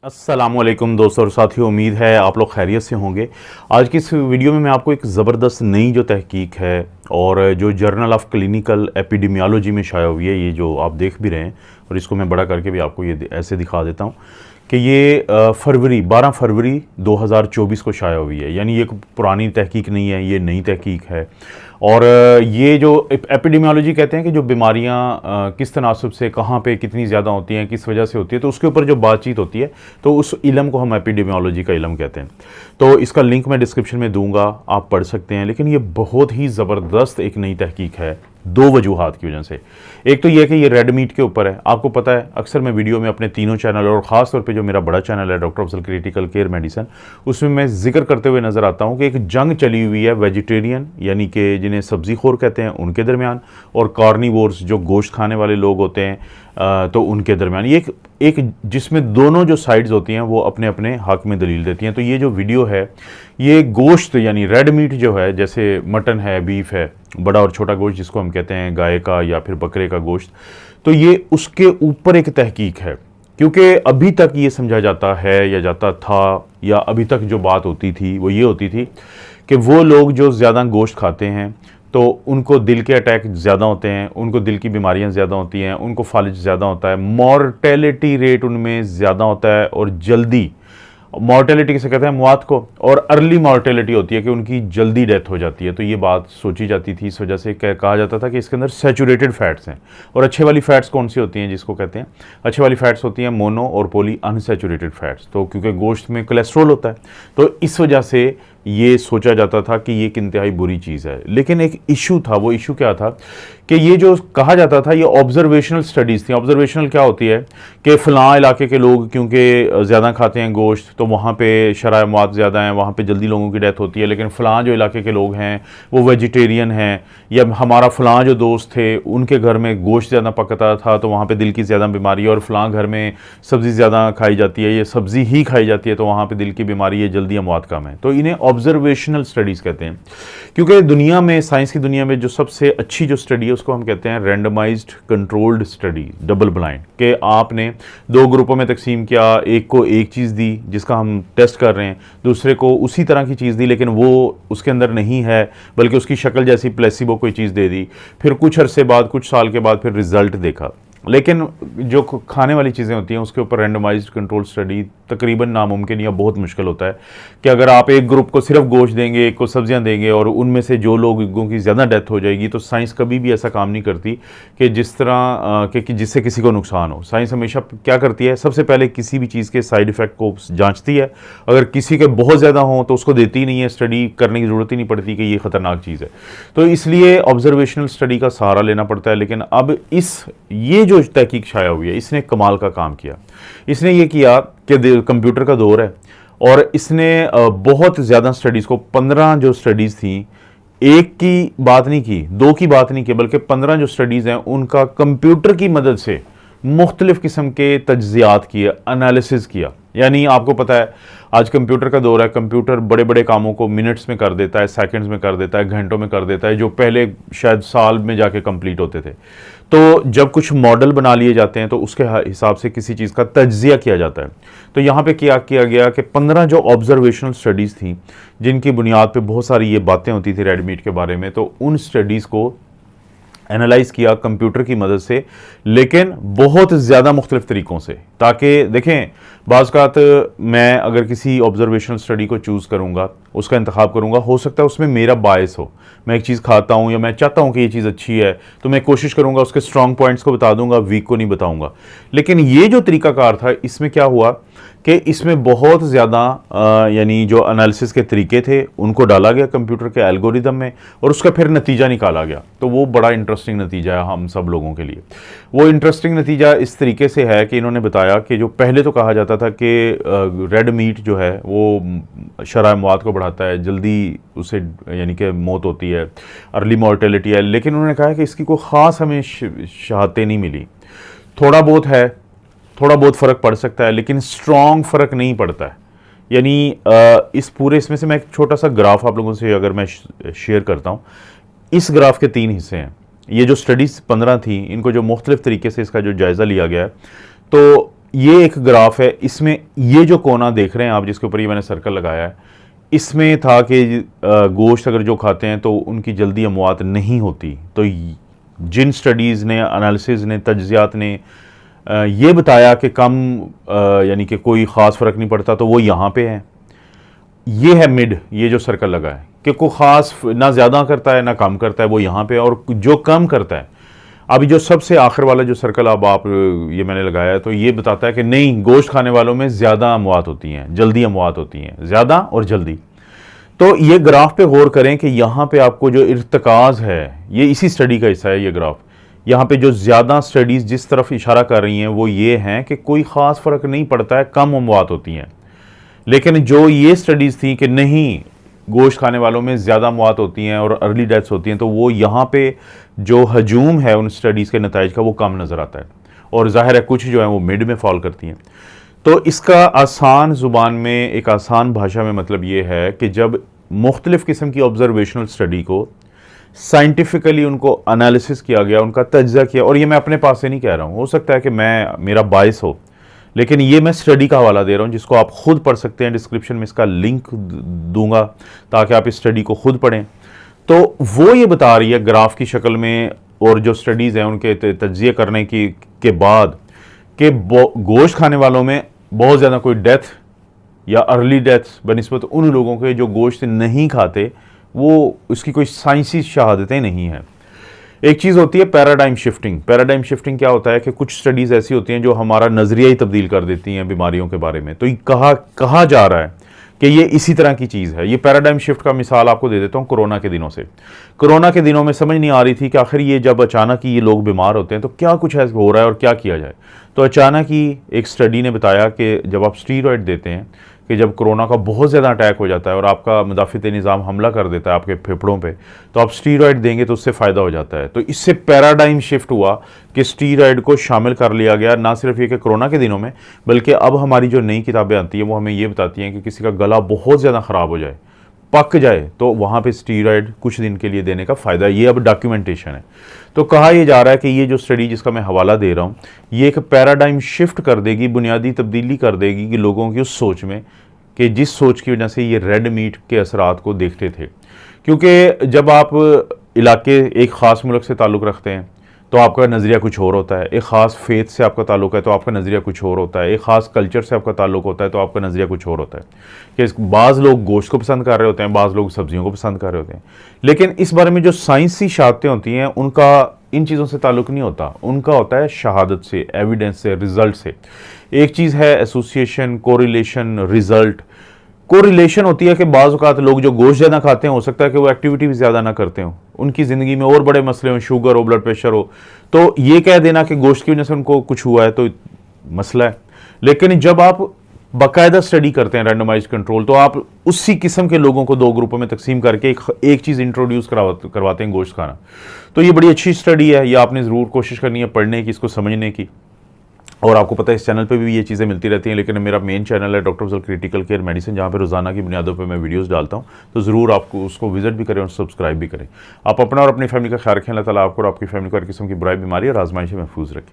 अस्सलामुअलैकुम दोस्तों और साथियों, उम्मीद है आप लोग खैरियत से होंगे। आज की इस वीडियो में मैं आपको एक ज़बरदस्त नई जो तहकीक है और जो जर्नल ऑफ क्लिनिकल एपिडेमियोलॉजी में शाया हुई है, ये जो आप देख भी रहे हैं और इसको मैं बड़ा करके भी आपको ये ऐसे दिखा देता हूँ कि ये 12 फरवरी 2024 को शाया हुई है। यानी ये पुरानी तहकीक नहीं है, ये नई तहकीक है। और ये जो एपिडेमियोलॉजी कहते हैं कि जो बीमारियां किस तनासब से कहाँ पे कितनी ज़्यादा होती हैं, किस वजह से होती है, तो उसके ऊपर जो बातचीत होती है तो उस इल्म को हम एपिडेमियोलॉजी का इल्म कहते हैं। तो इसका लिंक मैं डिस्क्रिप्शन में दूंगा, आप पढ़ सकते हैं। लेकिन ये बहुत ही ज़बरदस्त एक नई तहकीक है दो वजूहात की वजह से। एक तो यह कि ये रेड मीट के ऊपर है। आपको पता है अक्सर मैं वीडियो में अपने तीनों चैनल और ख़ास तौर पे जो मेरा बड़ा चैनल है doctor Afzal critical care medicine, उसमें मैं जिक्र करते हुए नज़र आता हूँ कि एक जंग चली हुई है वेजिटेरियन यानी कि जिन्हें सब्ज़ी खोर कहते हैं उनके दरमियान, और कार्निवोर्स जो गोश्त खाने वाले लोग होते हैं तो उनके दरमियान। ये एक जिसमें दोनों जो साइड्स होती हैं वो अपने अपने हक में दलील देती हैं। तो ये जो वीडियो है ये गोश्त यानी रेड मीट जो है, जैसे मटन है, बीफ है, बड़ा और छोटा गोश्त जिसको हम कहते हैं गाय का या फिर बकरे का गोश्त, तो ये उसके ऊपर एक तहकीक है। क्योंकि अभी तक ये समझा जाता है या जाता था, या अभी तक जो बात होती थी वो ये होती थी कि वो लोग जो ज़्यादा गोश्त खाते हैं तो उनको दिल के अटैक ज़्यादा होते हैं, उनको दिल की बीमारियां ज़्यादा होती हैं, उनको फालिज ज़्यादा होता है, मॉर्टेलिटी रेट उनमें ज़्यादा होता है, और जल्दी मॉर्टेलिटी किसे कहते हैं, मौत को, और अर्ली मॉर्टेलिटी होती है कि उनकी जल्दी डेथ हो जाती है। तो ये बात सोची जाती थी, इस वजह से कहा जाता था कि इसके अंदर सैचुरेटेड फैट्स हैं। और अच्छे वाली फैट्स कौन सी होती हैं, जिसको कहते हैं अच्छे वाली फैट्स होती हैं मोनो और पॉली अनसैचुरेटेड फैट्स। तो क्योंकि गोश्त में कोलेस्ट्रॉल होता है तो इस वजह से ये सोचा जाता था कि ये एक इंतहाई बुरी चीज़ है। लेकिन एक इशू था, वो इशू क्या था कि ये जो कहा जाता था ये ऑब्जर्वेशनल स्टडीज़ थी। ऑब्जर्वेशनल क्या होती है कि फ़लाँ इलाके के लोग क्योंकि ज़्यादा खाते हैं गोश्त तो वहाँ पे शराय मौत ज़्यादा है, वहाँ पे जल्दी लोगों की डेथ होती है। लेकिन फ़लाँ जो इलाके के लोग हैं वो वेजिटेरियन हैं, या हमारा फ़लाँ जो दोस्त थे उनके घर में गोश्त ज़्यादा पकता था तो वहाँ पर दिल की ज़्यादा बीमारी है, और फ़लाँ घर में सब्ज़ी ज़्यादा खाई जाती है, ये सब्ज़ी ही खाई जाती है तो वहाँ पर दिल की बीमारी है, जल्दी मौत कम है। तो इन्हें ऑब्जर्वेशनल स्टडीज़ कहते हैं। क्योंकि दुनिया में, साइंस की दुनिया में जो सबसे अच्छी जो स्टडी है उसको हम कहते हैं randomised controlled study, double blind, कि आपने दो ग्रुपों में तकसीम किया, एक को एक चीज़ दी जिसका हम टेस्ट कर रहे हैं, दूसरे को उसी तरह की चीज़ दी लेकिन वो उसके अंदर नहीं है बल्कि उसकी शक्ल जैसी प्लेसिबो कोई चीज़ दे दी। फिर कुछ अरसे बाद, कुछ साल के बाद फिर रिजल्ट देखा। लेकिन जो खाने वाली चीज़ें होती हैं उसके ऊपर रैंडमाइज्ड कंट्रोल स्टडी तकरीबन नामुमकिन या बहुत मुश्किल होता है कि अगर आप एक ग्रुप को सिर्फ गोश्त देंगे, एक को सब्जियां देंगे और उनमें से जो लोगों की ज़्यादा डेथ हो जाएगी, तो साइंस कभी भी ऐसा काम नहीं करती कि जिस तरह कि जिससे किसी को नुकसान हो। साइंस हमेशा क्या करती है, सबसे पहले किसी भी चीज़ के साइड इफ़ेक्ट को जाँचती है। अगर किसी के बहुत ज़्यादा हों तो उसको देती ही नहीं है, स्टडी करने की ज़रूरत ही नहीं पड़ती कि ये ख़तरनाक चीज़ है। तो इसलिए ऑब्जर्वेशनल स्टडी का सहारा लेना पड़ता है। लेकिन अब ये जो तहकीक शाया हुई है इसने कमाल का काम किया। इसने ये किया कि कंप्यूटर का दौर है और इसने बहुत ज़्यादा स्टडीज़ को, 15 जो स्टडीज़ थी, एक की बात नहीं की, दो की बात नहीं की, बल्कि 15 जो स्टडीज़ हैं उनका कंप्यूटर की मदद से मुख्तलिफ़ किस्म के तज्ज़ियात किए, एनालिसिस किया। यानी आपको पता है आज कंप्यूटर का दौर है, कंप्यूटर बड़े बड़े कामों को मिनट्स में कर देता है, सेकंड्स में कर देता है, घंटों में कर देता है, जो पहले शायद साल में जाके कंप्लीट होते थे। तो जब कुछ मॉडल बना लिए जाते हैं तो उसके हिसाब से किसी चीज़ का तज्ज़िया किया जाता है। तो यहाँ पे क्या किया गया कि 15 जो ऑब्जर्वेशनल स्टडीज़ थी जिनकी बुनियाद पे बहुत सारी ये बातें होती थी रेड मीट के बारे में, तो उन स्टडीज़ को एनालाइज किया कंप्यूटर की मदद से, लेकिन बहुत ज़्यादा मुख्तलिफ तरीक़ों से। ताकि देखें, बाज़ मैं अगर किसी ऑब्जर्वेशनल स्टडी को चूज़ करूँगा, उसका इंतखाब करूँगा, हो सकता है उसमें मेरा बायस हो। मैं एक चीज़ खाता हूँ या मैं चाहता हूँ कि ये चीज़ अच्छी है तो मैं कोशिश करूँगा उसके स्ट्रॉन्ग पॉइंट्स को बता दूँगा, वीक को नहीं बताऊँगा। लेकिन ये जो तरीक़ाकार था इसमें क्या हुआ कि इसमें बहुत ज़्यादा यानी जो एनालिसिस के तरीके थे उनको डाला गया कंप्यूटर के एल्गोरिदम में, और उसका फिर नतीजा निकाला गया। तो वो बड़ा इंटरेस्टिंग नतीजा है हम सब लोगों के लिए। वो इंटरेस्टिंग नतीजा इस तरीके से है कि इन्होंने बताया कि जो पहले तो कहा जाता था कि रेड मीट जो है वो शराय मौत को बढ़ाता है, जल्दी उसे यानी कि मौत होती है, अर्ली मॉर्टेलिटी है। लेकिन उन्होंने कहा कि इसकी कोई ख़ास हमें शहादतें नहीं मिली। थोड़ा बहुत है, थोड़ा बहुत फ़र्क पड़ सकता है लेकिन स्ट्रॉन्ग फ़र्क नहीं पड़ता है। यानी इस पूरे इसमें से मैं एक छोटा सा ग्राफ आप लोगों से अगर मैं शेयर करता हूँ, इस ग्राफ के 3 हिस्से हैं। ये जो स्टडीज़ 15 थी इनको जो मुख्तलिफ तरीके से इसका जो जायज़ा लिया गया है, तो ये एक ग्राफ है, इसमें ये जो कोना देख रहे हैं आप जिसके ऊपर ये मैंने सर्कल लगाया है, इसमें था कि गोश्त अगर जो खाते हैं तो उनकी जल्दी अमवात नहीं होती। तो जिन स्टडीज़ ने, एनालिसिस ने, तज्ज़ियात ने ये बताया कि कम यानी कि कोई ख़ास फ़र्क नहीं पड़ता, तो वो यहाँ पे है। ये है मिड, ये जो सर्कल लगा है कि कोई ख़ास ना ज़्यादा करता है ना कम करता है, वो यहाँ पे है। और जो कम करता है, अभी जो सबसे आखिर वाला जो सर्कल अब आप ये मैंने लगाया है, तो ये बताता है कि नहीं, गोश्त खाने वालों में ज़्यादा अमवात होती हैं, जल्दी अमवात होती हैं, ज़्यादा और जल्दी। तो ये ग्राफ पे गौर करें कि यहाँ पे आपको जो इर्तिकाज़ है, ये इसी स्टडी का हिस्सा है ये ग्राफ। यहाँ पे जो ज़्यादा स्टडीज़ जिस तरफ इशारा कर रही हैं वो ये हैं कि कोई ख़ास फ़र्क नहीं पड़ता है, कम अमवात होती हैं। लेकिन जो ये स्टडीज़ थी कि नहीं, गोश्त खाने वालों में ज़्यादा अमवात होती हैं और अर्ली डेथ्स होती हैं, तो वो यहाँ पे जो हजूम है उन स्टडीज़ के नताइज का वो कम नज़र आता है। और ज़ाहिर है कुछ जो है वो मिड में फॉल करती हैं। तो इसका आसान ज़ुबान में, एक आसान भाषा में मतलब ये है कि जब मुख्तलिफ़ किस्म की ऑब्जर्वेशनल स्टडी को साइंटिफिकली उनको एनालिसिस किया गया, उनका तज्ज़िया किया, और ये मैं अपने पास से नहीं कह रहा हूँ, हो सकता है कि मेरा बायस हो, लेकिन ये मैं स्टडी का हवाला दे रहा हूँ जिसको आप खुद पढ़ सकते हैं। डिस्क्रिप्शन में इसका लिंक दूंगा ताकि आप इस स्टडी को खुद पढ़ें। तो वो ये बता रही है ग्राफ की शक्ल में, और जो स्टडीज़ हैं उनके तज्ज़िया करने के बाद, कि गोश्त खाने वालों में बहुत ज़्यादा कोई डेथ या अर्ली डेथ बनिस्बत उन लोगों के जो गोश्त नहीं खाते, वो उसकी कोई साइंसी शहादतें नहीं हैं। एक चीज़ होती है पैराडाइम शिफ्टिंग। पैराडाइम शिफ्टिंग क्या होता है कि कुछ स्टडीज़ ऐसी होती हैं जो हमारा नज़रिया ही तब्दील कर देती हैं बीमारियों के बारे में। तो ये कहा जा रहा है कि ये इसी तरह की चीज़ है। ये पैराडाइम शिफ्ट का मिसाल आपको दे देता हूँ कोरोना के दिनों से। कोरोना के दिनों में समझ नहीं आ रही थी कि आखिर ये जब अचानक ही ये लोग बीमार होते हैं तो क्या कुछ ऐसा हो रहा है और क्या किया जाए। तो अचानक ही एक स्टडी ने बताया कि जब आप स्टीरॉयड देते हैं, कि जब कोरोना का बहुत ज़्यादा अटैक हो जाता है और आपका मुदाफ़ित निज़ाम हमला कर देता है आपके फेफड़ों पे, तो आप स्टीरॉयड देंगे तो उससे फ़ायदा हो जाता है। तो इससे पैराडाइम शिफ्ट हुआ कि स्टीरॉयड को शामिल कर लिया गया। ना सिर्फ ये कि कोरोना के दिनों में, बल्कि अब हमारी जो नई किताबें आती हैं वो हमें ये बताती हैं कि किसी का गला बहुत ज़्यादा ख़राब हो जाए, पक जाए, तो वहाँ पे स्टीरॉयड कुछ दिन के लिए देने का फ़ायदा, ये अब डॉक्यूमेंटेशन है। तो कहा यह जा रहा है कि ये जो स्टडी जिसका मैं हवाला दे रहा हूँ, ये एक पैराडाइम शिफ्ट कर देगी, बुनियादी तब्दीली कर देगी कि लोगों की उस सोच में, कि जिस सोच की वजह से ये रेड मीट के असरात को देखते थे। क्योंकि जब आप इलाके एक ख़ास मुल्क से ताल्लुक़ रखते हैं तो आपका नज़रिया कुछ और होता है, एक ख़ास फेथ से आपका ताल्लुक़ है तो आपका नज़रिया कुछ और होता है, एक ख़ास कल्चर से आपका ताल्लुक़ होता है तो आपका नज़रिया कुछ और होता है। कि बाज़ लोग गोश्त को पसंद कर रहे होते हैं, बाज़ लोग सब्जियों को पसंद कर रहे होते हैं। लेकिन इस बारे में जो साइंसी शहादतें होती हैं उनका इन चीज़ों से ताल्लुक़ नहीं होता, उनका होता है शहादत से, एविडेंस से, रिज़ल्ट से। एक चीज़ है एसोसिएशन, कोरिलेशन, रिज़ल्ट। कोरिलेशन होती है कि बाज़ औक़ात लोग जो गोश्त ज़्यादा खाते हैं, हो सकता है कि वो एक्टिविटी भी ज़्यादा ना करते हों, उनकी ज़िंदगी में और बड़े मसले हों, शुगर हो, ब्लड प्रेशर हो, तो ये कह देना कि गोश्त की वजह से उनको कुछ हुआ है तो मसला है। लेकिन जब आप बाकायदा स्टडी करते हैं रैंडमाइज्ड कंट्रोल, तो आप उसी किस्म के लोगों को दो ग्रुपों में तकसीम करके एक चीज़ इंट्रोड्यूस करवाते हैं, गोश्त खाना। तो ये बड़ी अच्छी स्टडी है, ये आपने ज़रूर कोशिश करनी है पढ़ने की, इसको समझने की। और आपको पता है इस चैनल पे भी ये चीज़ें मिलती रहती हैं, लेकिन मेरा मेन चैनल है doctor Afzal critical care medicine, जहाँ पे रोज़ाना की बुनियादों पे मैं वीडियोस डालता हूँ। तो ज़रूर आपको उसको विजिट भी करें और सब्सक्राइब भी करें। आप अपना और अपनी फैमिली का ख्याल रखें। अल्लाह ताला आपको और आपकी फैमिली को हर किस्म की बुराई, बीमारी और आजमाइश से महफूज रखें।